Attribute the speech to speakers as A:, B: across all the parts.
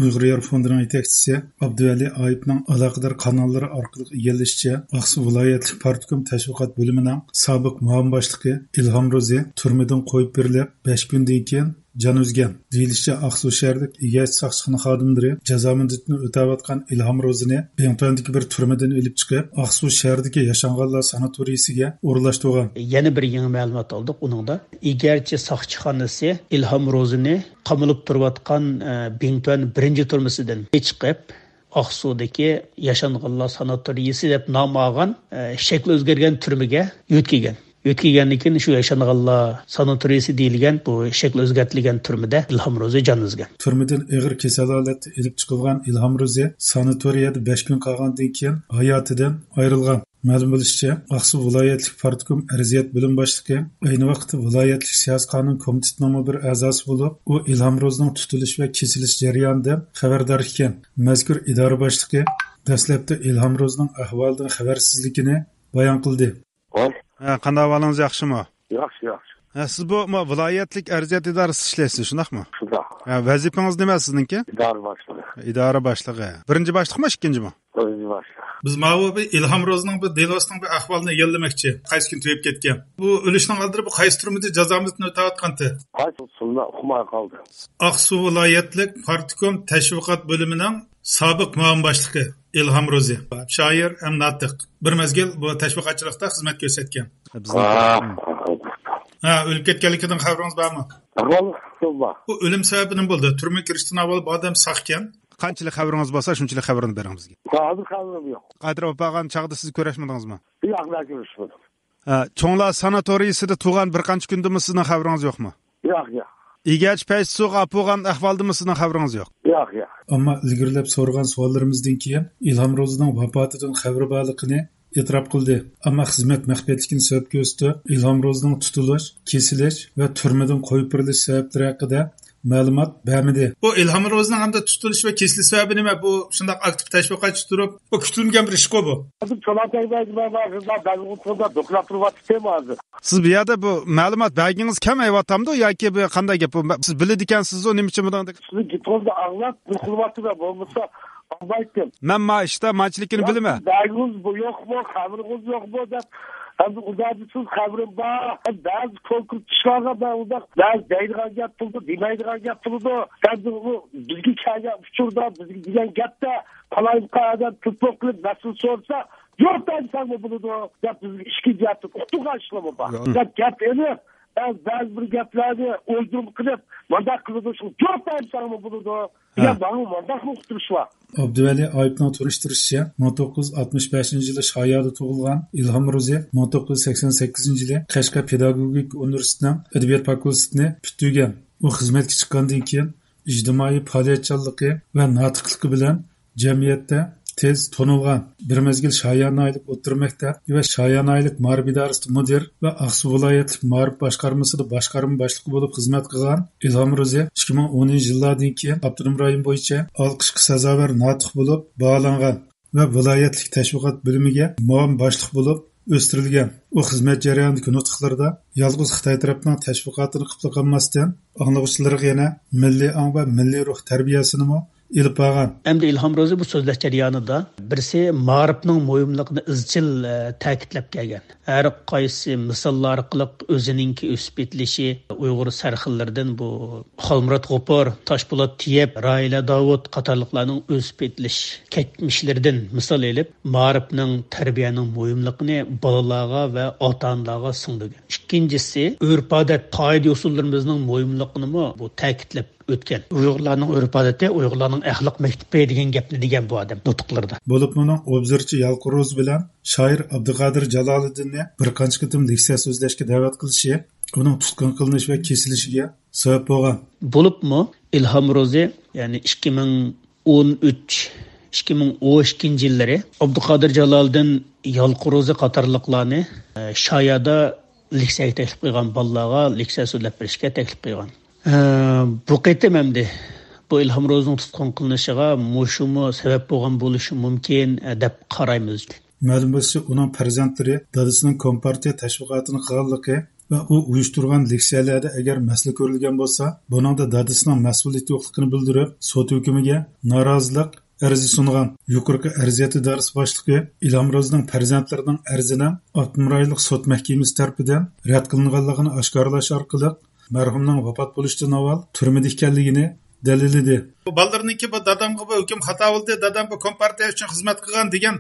A: Uyg'ur Yer fondining yetakchisi Abduvali Ayıpning aloqador kanallari orqali egallashicha, Aqsu viloyatlik partkom tashviqot bo'limining sobiq muavin boshlig'i Ilhom Ro'zi turmadan qo'yib berilib 5 kundan keyin jon uzgan. Deyilishicha, Aqsu shahridagi egachi soqchixona xodimlari jazo muddatini o'tayotgan Ilhom Ro'zini Bentondagi bir turmadan olib chiqib, Aqsu shahridagi yashanganlar sanatoriyasiga o'rlashtirgan.
B: Yana bir yangi ma'lumot oldik. Uningda egachi soqchixonasi Ilhom Ro'zini qamalib turayotgan Bentond birinchi turmasidan chiqib, Aqsudagi yashanganlar sanatoriyasi deb nom olgan shakli o'zgargan turmaga yo'tkigan. Ötkigenlikin şu yaşanğanlar sanatoriyasi deyilgan bu şekil o'zgartirilgan turmada Ilhom Ro'zi jon uzgan.
A: Turmadan og'ir kasal holatda ilib chiqilgan Ilhom Ro'zi sanatoriyada 5 kun qolgandan keyin hayotidan ayrilgan. Ma'lum bo'lishicha, Aqsu viloyatlik partkom arziyat bo'lim boshlig'i ayni vaqtda viloyatlik siyosiy qonun komitetining bir a'zosi bo'lib, u Ilhom Ro'zining tutilish va kesilish jarayonidan xabardor ekan. Mazkur idora boshlig'i dastlabda Ilhom Ro'zining ahvolidan xabarsizligini bayon qildi.
C: Qanday ahvolingiz yaxshimi?
D: Yaxshi.
C: Siz bu viloyatlik arziyat idorasida ishlaysiz, shundaqmi?
D: Shundoq.
C: Vazifangiz nima sizningki?
D: İdora boshlig'i.
C: Idora boshlig'i. Birinchi boshliqmi, ikkinchimi?
D: Birinchi boshliq.
A: Biz ma'lum Ilhom Ro'zining bu delosining bir ahvolini egallamoqchi. Qaysi kun to'yib ketgan. Bu o'lishning oldida bu qaysi turmada jazomizni o'tayotgandi?
D: Qaysi usulda uqmay qoldi.
A: Aqsu viloyatlik partkom tashviqot bo'limining sobiq muavin boshlig'i Ilhom Ro'zi. Shoir ham notiq. Bir mezgil bu tashviqotchilikda xizmat ko'rsatgan. O'lib ketganligidan xabaringiz bormi? Bu o'lim sababi nima bo'ldi? Turma kirishdan avval bu odam saqkan.
C: Qanchalik xabaringiz bo'lsa, shunchalik xabarini bering bizga.
D: Hozir xabarim yo'q.
C: Qadri bo'lgan chaqda siz ko'rishmadingizmi?
D: Yo'q, ko'rishmadim.
C: Cho'nglar sanatoriyasida tug'an bir qancha kundami sizning xabaringiz yo'qmi?
D: Yo'q.
C: Egach payt so'g'a bo'lgan ahvoldami sizning xabaringiz yo'q?
D: Yo'q.
A: Ammo ilgirlab so'rgan savollarimizdan keyin Ilhom Ro'zining vafotidan xabari borligini e'tirof qildi. Ammo xizmat maxfiyatligini sabab ko'rsatib, Ilhom Ro'zining tutilish, kesilish va turmadan qo'yib berilish sabablari haqida ma'lumot bermadi. Bu Ilhom Ro'zining hamda tutilish va kesilish sababi nima? Bu shunday aktiv tashviqotchi turib, bu kutilgan bir ish bu.
C: Siz bu yerda bu ma'lumot bergingiz kam ayvatamdi yoki bu qanday gap? Siz biladi ekansiz, o nima uchun bunday?
D: Siz gitolda anglab, bu xilvatida bo'lmasa albaytdim.
C: Men ishda manchilikini bilaman.
D: Bergingiz bu yo'qmi, xabaringiz yo'qmi deb Hadi uzadısız xabarim var. Bazı korkup çıkarga ben uzak. Bazı deydiğen gap buldu, demeydiğen gap buldu. Hadi bu bilgi kaya uçurda, bilgi diyen gap da kalayım kayadan tutmak kılıp nasıl sorsa yok ben sana buldu. Gap biz işki yaptık. Kutu karşılama bak. Gap eli. Bazı bir gaplarni o'ldirib qilib, mandak qildi shu. Yo'q ben sana buldu. Ya bana mandak mı tutuşwa?
A: Abduvali Ayıpning turishtirishicha 1965-yili Shoyada tug'ilgan Ilhom Ro'zi 1988-yili Qashqar pedagogik universitetining adabiyot fakultetini bitirgan. U xizmatga chiqqandan keyin ijtimoiy faoliyatchanligi va notiqligi bilan jamiyatda tez tonilgan. Bir mezgil Shoyanaylik o'rta maktab va Shoyanaylik ma'rif idorasida mudir va Aqsu viloyatlik ma'rif boshqarmasida boshqarma boshlig'i bo'lib xizmat qilgan Ilhom Ro'zi 2010-yillardan keyin Abdunum rayon bo'yicha olqishga sazovor notiq bo'lib baholangan va viloyatlik tashviqot bo'limiga muavin boshliq bo'lib o'stirilgan. U xizmat jarayonidagi nutqlarida yolg'iz Xitoy tarafining tashviqotini qilib qolmasdan anglovchilarga yana milliy ong va milliy ruh tarbiyasini ilib bağan.
B: Hem de İlhom Ro'zi bu sözler jarayonida birisi ma'rifning muhimligini izchil ta'kidlab kelgan. Har qaysi misollar orqali o'zininki o'sib etilishi, Uyg'ur sarxillaridan bu Xolmurat G'opor, Toshpo'lat Tiyeb, Raila Davud qatorliqlarning o'sib etilish ketmishlaridan misol elib, ma'rifning tarbiyaning muhimligini bolalarga va ota-onalarga singdirgan. Ikkinchisi, urf-odat, qoida usullarimizning muhimligini bu ta'kidlab o'tgan. Uyg'urlarning urf-odati, Uyg'urlarning axloq maktabi degan gapni degan bu odam nutqlarida.
A: Bo'lib uning obzorchi Yalquroz bilan shoir Abduqodir Jaloliddinni bir qancha qitim leksiya so'zlashga da'vat qilishi, uning tutqun qilinish va kesilishiga sabab bo'lgan.
B: Bo'libmi Ilhom Ro'zi, ya'ni 2013-2012 yillari Abduqodir Jaloliddin Yalqurozi qatorliqlarni Shoyada leksiyaga taklif qilgan, bolalarga leksiya so'zlab berishga taklif qilgan. Bu qaytim hamdi bu Ilhom Ro'zining tutqun qilinishiga mushumu sabab bo'lgan bo'lishi mumkin deb qaraymiz.
A: Ma'lum bo'lsa, uning farzandlari dadasining kompartiya tashviqotini qilganligi va u uyushtirgan leksiyalarda agar masala ko'rilgan bo'lsa, buningda dadasining mas'uliyati yo'qligini bildirib, sud hukmiga norozilik arzi sungan. Yuqorqi arziyat idorasi boshlig'i Ilhom Ro'zining farzandlarining arzini 60 oylik sud mahkamasi tomonidan rad qilinganligini oshkorlash orqali marhumning vafot bo'lishidan avval turmada ekanligini dalilladi.
C: Bu ballarniki bu dadamga bu hukm xato bo'ldi, dadam bu kompartiya uchun xizmat qilgan degan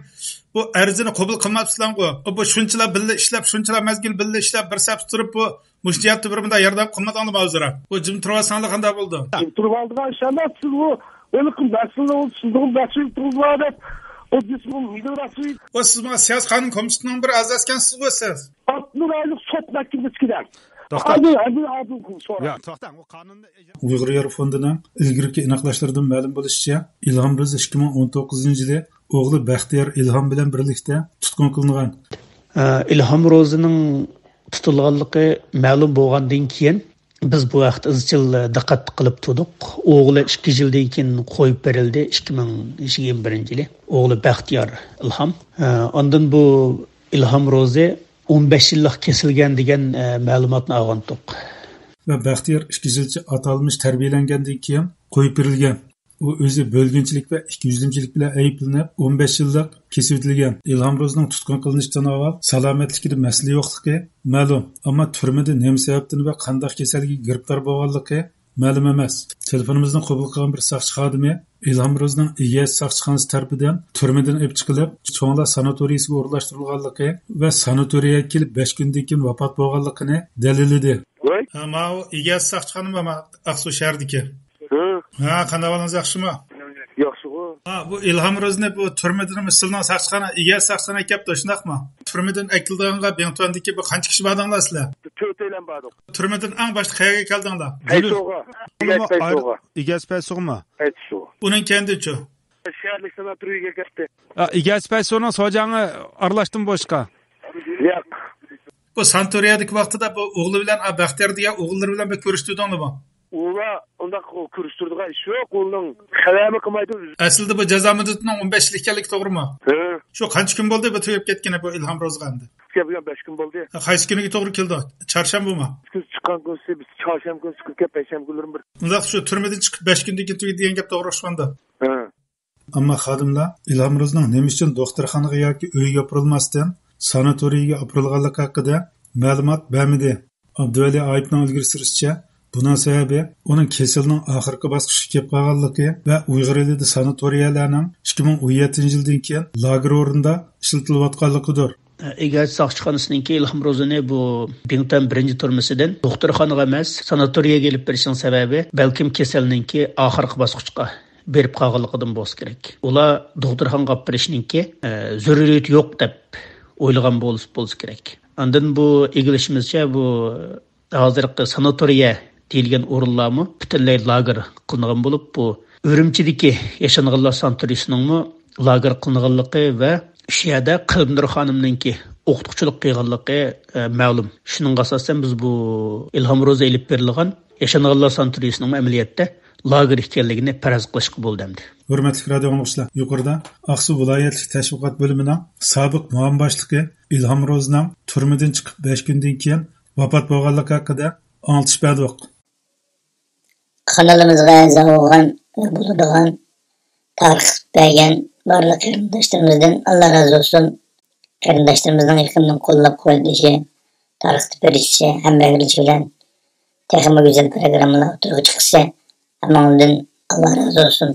C: bu arzini qabul qilmabsizlar-ku. Bu shunchalar billa ishlab, shunchalar mazgil billa ishlab bir saf turib bu müştiyatni bir bunda yordam qilmadingmi o'zira? Bu jim turvasanlar qanday bo'ldi?
D: Turib oldigan shamat siz bu o'lik mas'ullar sizning mas'ul turiblar. O cismin midrası.
C: O siz bana siyasi kanun komisyonunun bir azaskensiz bu siz.
D: 60 aylık sot mahkemesi gider.
A: Uyg'ur Yer fondining ilgirki aniqlashlardan ma'lum bo'lishicha, Ilhom Ro'zi 2019-yili o'g'li Baxtiyor Ilhom bilan birlikda tutqun qilingan.
B: Ilhom Ro'zining tutilganligi ma'lum bo'lgandan keyin biz bu vaqt izchil diqqat qilib turdik. O'g'li 2 yildan keyin qo'yib berildi 2021-yili. O'g'li Baxtiyor Ilhom. Ondan bu Ilhom Ro'zi 15 yillik kesilgan degan ma'lumotni olgandik.
A: Va Baxtiyor 2 yilcha atalmış tarbiyalangandan keyin qo'yib berilgan. U o'zi bo'lginchilik va ikkiyuzlimchilik bilan ayblanib 15 yillik kesib o'tilgan. Ilhom Ro'zining tutqun qilinishidan avval salomatligida masala yo'qligi ma'lum, ammo turmada nima sababdan va qanday kasallikka giribtor bo'lganligi ma'lum emas. Telefonimizni qabul qilgan bir soqchi xodimi Ilhom Ro'zining Iyas soqchixonasi tomonidan turmadan olib chiqilib, cho'nglar sanatoriyasiga o'rnashtirilganligi va sanatoriyaga kelib 5 kundan keyin vafot bo'lganligini dalilladi.
C: Ama o Iyas soqchixonasi ama Aqsu shahridagi. Ha, qanday bo'ldingiz, yaxshimi?
D: Yaxshi ku.
C: Ha, bu Ilhom Ro'zini bu turmadan misildan soqchixona, Iyas soqchixona kelibdi, shundaqmi? Turmadan akildaganga Bentondagi bu qancha kishi bordinglar sizlar?
D: 4 aylan bordik.
C: Turmadan eng boshqa qayerga keldinglar?
D: Paysoga.
C: Iyas Paysog'mi?
D: Paysoga.
C: Uning kendichi.
D: Şehirlik sanatoriyaga ketdi.
C: Iyas Paysog'ning so'jangi aralashdimi boshqa?
D: Yo'q.
C: Bu sanatoriyadagi vaqtida bu o'g'li bilan Baxtiyor degan o'g'illari bilan bir ko'rishdinglarmi?
D: Ular unda ko'rishtirdigan ish yo'q, uning xabarni qilmaydi.
C: Aslida bu jazo muddatining 15 yil ekanligi to'g'rimi? Shu qancha kun bo'ldi bu to'yib ketgan bu Ilhom Ro'zg'andi?
D: Kelgan 5 kun bo'ldi.
C: Qaysi kuniga to'g'ri keldi? Chorshanbami?
D: Kun chiqqan kunsi biz chorshanba kuni chiqib kelib payshanba kunlarim bir.
C: Undaq shu turmadan chiqib 5 kundan keyin to'yib degan gap to'g'ri o'xshaganda.
A: Ammo xodimlar Ilhom Ro'zining nima uchun doktorxonaga yoki uyga yopirilmasdan sanatoriyaga yopirilganligi haqida ma'lumot bermadi. Abduvali Ayibning ilgari surishicha, bunun sebebi onun kesilinin oxirgi bosqichga kelib qolganligi va Uyg'ur elida sanatoriyalarning 2017-yildan keyin lager o'rnida ishlatilayotganligidir.
B: Egaz soqchixonasininki Ilhom Ro'zini bu Bington 1-turmasidan doktorxonaga emas, sanatoriyaga kelib berishning sababi balkim kasalninki oxirgi bosqichga berib qolganligidan bo'lsa kerak. Ular doktorxonaga olib berishninki zaruriyat yo'q deb o'ylagan bo'lsa kerak. Ondan bu egilishimizcha bu hozirgi sanatoriya deyilgan o'rinlarmi butunlay lager qilingan bo'lib, bu Urumchidagi yashanganlar sanatoriyasining lager qilinganligi va shu yerda Qilmir xonimninki o'qituvchilik qilganligi ma'lum. Shuning asosan biz bu Ilhom Ro'zi elib berilgan yashanganlar sanatoriyasining amaliyotda lager ekanligini faraz qilishga bo'ldi.
A: Hurmatli radio dinləyicilər, yuqorida Aqsu viloyatlik tashviqot bo'limining sobiq muavin boshlig'i Ilhom Ro'zining turmadan chiqib 5 kundan keyin vafot bo'lganligi haqida anglatish berdik.
E: Kanalimizga a'zo bo'lgan bo'ladigan tarix bergan barliq qarindoshlarımızdan Allah razı olsun. Qarindoshlarımızdan yaqindan qo'llab qo'yilishi, tarixni berishi, hammaga bilan texnik güzel programmalar o'tirib chiqsa, hammadan Allah razı olsun.